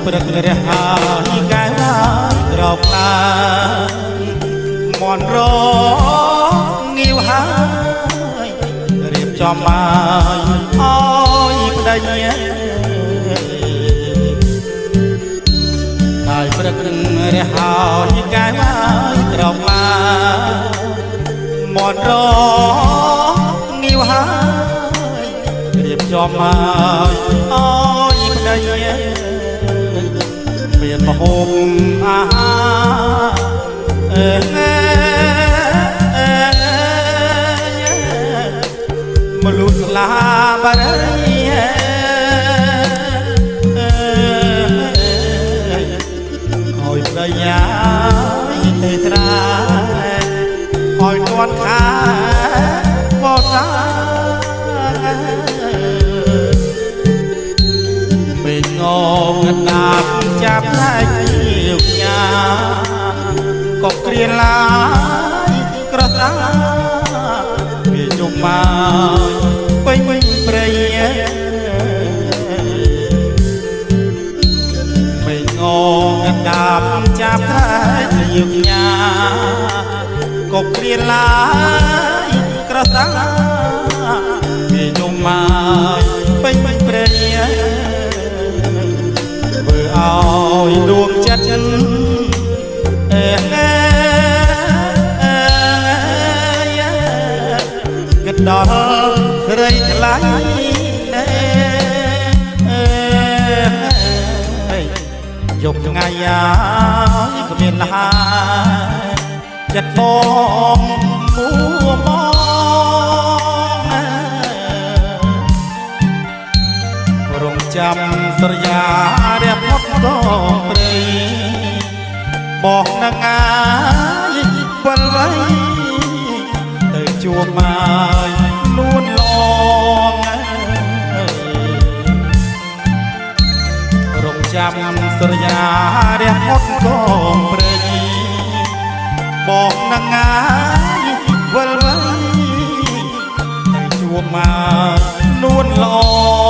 ព្រឹករះហើយកែវរកឡាមន់រងាវហើយរៀបចំបាយអើយប្តីហើយព្រឹករះហើយកែវរកឡាមន់រងាវហើយរៀបចំបាយអើយប្តីមានមហូបអាហារមលុស្លាបារីឲ្យប្រយាទេត្រាឲ្យទាន់ខាបោសាពេញងងណាប់ចាប់ដៃយកញ៉ាក៏គ្រាឡាយក្រសាវាជុំមកពេញព្រៃពេញងងណាប់ចាប់ដៃយកញ៉ាក៏គ្រាឡាយក្រសាវាជុំមកពេញព្រៃធ្វើឲ្យដួងចិត្តគិតដល់រៃថ្លៃយកថ្ងៃហើយគ្មានលហាចិត្តបងមួមរងចាំសរយារះផុតដងព្រៃបោះនឹងអាយវិលវៃទៅជួបមកលួនឡងរងចាំសរយារះផុតដងព្រៃបោះនឹងអាយវិលវៃទៅជួបមកលួនឡង